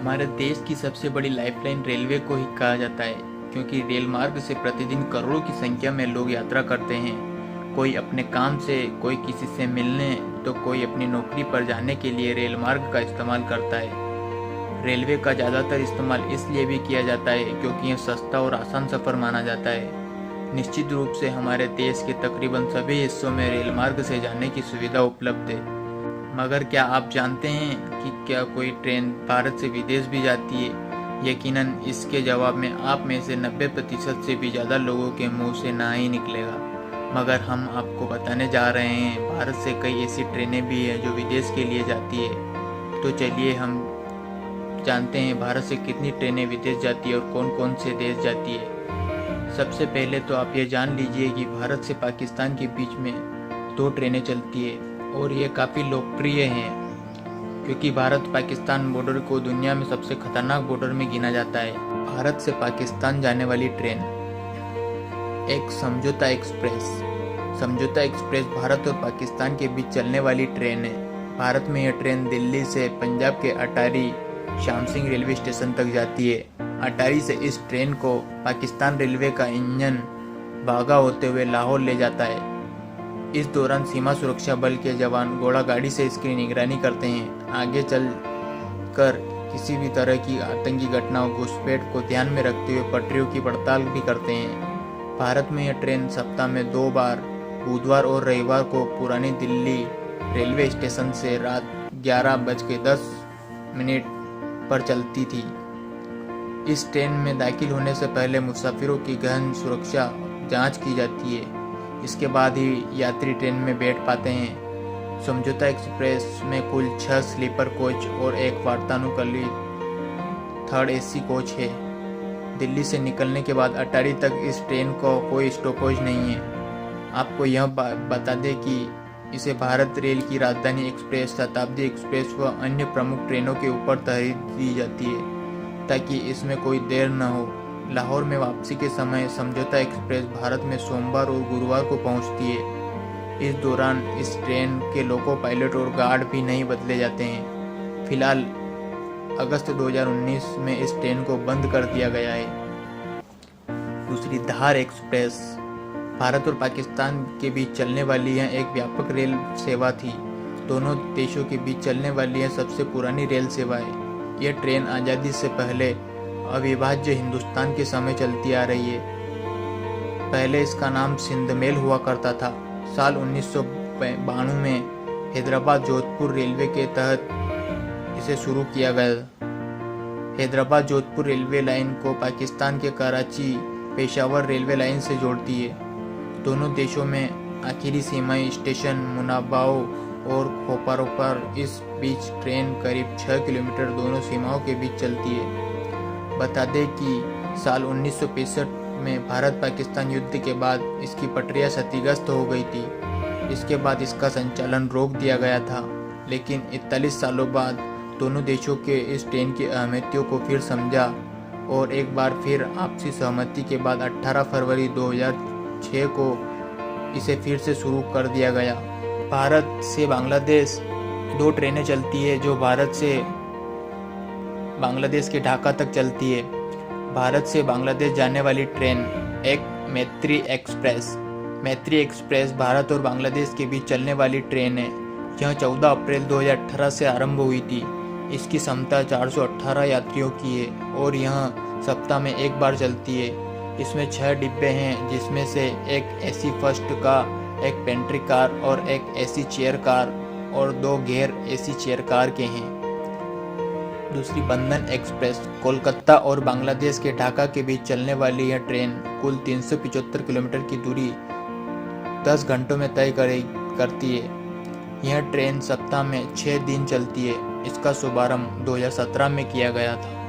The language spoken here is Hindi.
हमारे देश की सबसे बड़ी लाइफलाइन रेलवे को ही कहा जाता है, क्योंकि रेल मार्ग से प्रतिदिन करोड़ों की संख्या में लोग यात्रा करते हैं। कोई अपने काम से, कोई किसी से मिलने, तो कोई अपनी नौकरी पर जाने के लिए रेल मार्ग का इस्तेमाल करता है। रेलवे का ज़्यादातर इस्तेमाल इसलिए भी किया जाता है क्योंकि यह सस्ता और आसान सफ़र माना जाता है। निश्चित रूप से हमारे देश के तकरीबन सभी हिस्सों में रेल मार्ग से जाने की सुविधा उपलब्ध है। मगर क्या आप जानते हैं कि क्या कोई ट्रेन भारत से विदेश भी जाती है? यकीनन इसके जवाब में आप में से 90% से भी ज़्यादा लोगों के मुंह से ना ही निकलेगा। मगर हम आपको बताने जा रहे हैं, भारत से कई ऐसी ट्रेनें भी हैं जो विदेश के लिए जाती है। तो चलिए हम जानते हैं भारत से कितनी ट्रेनें विदेश जाती है और कौन कौन से देश जाती है। सबसे पहले तो आप ये जान लीजिए कि भारत से पाकिस्तान के बीच में 2 ट्रेनें चलती है और ये काफ़ी लोकप्रिय हैं, क्योंकि भारत पाकिस्तान बॉर्डर को दुनिया में सबसे खतरनाक बॉर्डर में गिना जाता है। भारत से पाकिस्तान जाने वाली ट्रेन एक समझौता एक्सप्रेस। समझौता एक्सप्रेस भारत और पाकिस्तान के बीच चलने वाली ट्रेन है। भारत में यह ट्रेन दिल्ली से पंजाब के अटारी श्याम सिंह रेलवे स्टेशन तक जाती है। अटारी से इस ट्रेन को पाकिस्तान रेलवे का इंजन भागा होते हुए लाहौर ले जाता है। इस दौरान सीमा सुरक्षा बल के जवान घोड़ा गाड़ी से इसकी निगरानी करते हैं। आगे चल कर किसी भी तरह की आतंकी घटनाओं घुसपैठ को ध्यान में रखते हुए पटरियों की पड़ताल भी करते हैं। भारत में यह ट्रेन सप्ताह में 2 बार बुधवार और रविवार को पुरानी दिल्ली रेलवे स्टेशन से रात 11:10 पर चलती थी। इस ट्रेन में दाखिल होने से पहले मुसाफिरों की गहन सुरक्षा जांच की जाती है। इसके बाद ही यात्री ट्रेन में बैठ पाते हैं। समझौता एक्सप्रेस में कुल 6 स्लीपर कोच और एक वातानुकूलित 3rd AC कोच है। दिल्ली से निकलने के बाद अटारी तक इस ट्रेन को कोई स्टॉपेज नहीं है। आपको यह बता दें कि इसे भारत रेल की राजधानी एक्सप्रेस, शताब्दी एक्सप्रेस व अन्य प्रमुख ट्रेनों के ऊपर तरजीह दी जाती है ताकि इसमें कोई देर न हो। लाहौर में वापसी के समय समझौता एक्सप्रेस भारत में सोमवार और गुरुवार को पहुंचती है। इस दौरान इस ट्रेन के लोको पायलट और गार्ड भी नहीं बदले जाते हैं। फिलहाल अगस्त 2019 में इस ट्रेन को बंद कर दिया गया है। दूसरी धार एक्सप्रेस भारत और पाकिस्तान के बीच चलने वाली यह एक व्यापक रेल सेवा थी। दोनों देशों के बीच चलने वाली यह सबसे पुरानी रेल सेवा है। यह ट्रेन आज़ादी से पहले अविभाज्य हिंदुस्तान के समय चलती आ रही है। पहले इसका नाम सिंध मेल हुआ करता था। साल 1992 में हैदराबाद जोधपुर रेलवे के तहत इसे शुरू किया गया। हैदराबाद जोधपुर रेलवे लाइन को पाकिस्तान के कराची पेशावर रेलवे लाइन से जोड़ती है। दोनों देशों में आखिरी सीमाई स्टेशन मुनाबाओ और खोपारों पर इस बीच ट्रेन करीब 6 किलोमीटर दोनों सीमाओं के बीच चलती है। बता दें कि साल 1965 में भारत पाकिस्तान युद्ध के बाद इसकी पटरियां क्षतिग्रस्त हो गई थी। इसके बाद इसका संचालन रोक दिया गया था, लेकिन 41 सालों बाद दोनों देशों के इस ट्रेन की अहमियतों को फिर समझा और एक बार फिर आपसी सहमति के बाद 18 फरवरी 2006 को इसे फिर से शुरू कर दिया गया। भारत से बांग्लादेश 2 ट्रेनें चलती है जो भारत से बांग्लादेश के ढाका तक चलती है। भारत से बांग्लादेश जाने वाली ट्रेन एक मैत्री एक्सप्रेस। मैत्री एक्सप्रेस भारत और बांग्लादेश के बीच चलने वाली ट्रेन है। यह 14 अप्रैल 2018 से आरंभ हुई थी। इसकी क्षमता 418 यात्रियों की है और यह सप्ताह में 1 बार चलती है। इसमें 6 डिब्बे हैं, जिसमें से एक AC फर्स्ट का, एक पेंट्री कार और एक AC चेयर कार और 2 गैर AC चेयर कार के हैं। दूसरी बंधन एक्सप्रेस कोलकाता और बांग्लादेश के ढाका के बीच चलने वाली यह ट्रेन कुल 375 किलोमीटर की दूरी 10 घंटों में तय करती है। यह ट्रेन सप्ताह में 6 दिन चलती है। इसका शुभारंभ 2017 में किया गया था।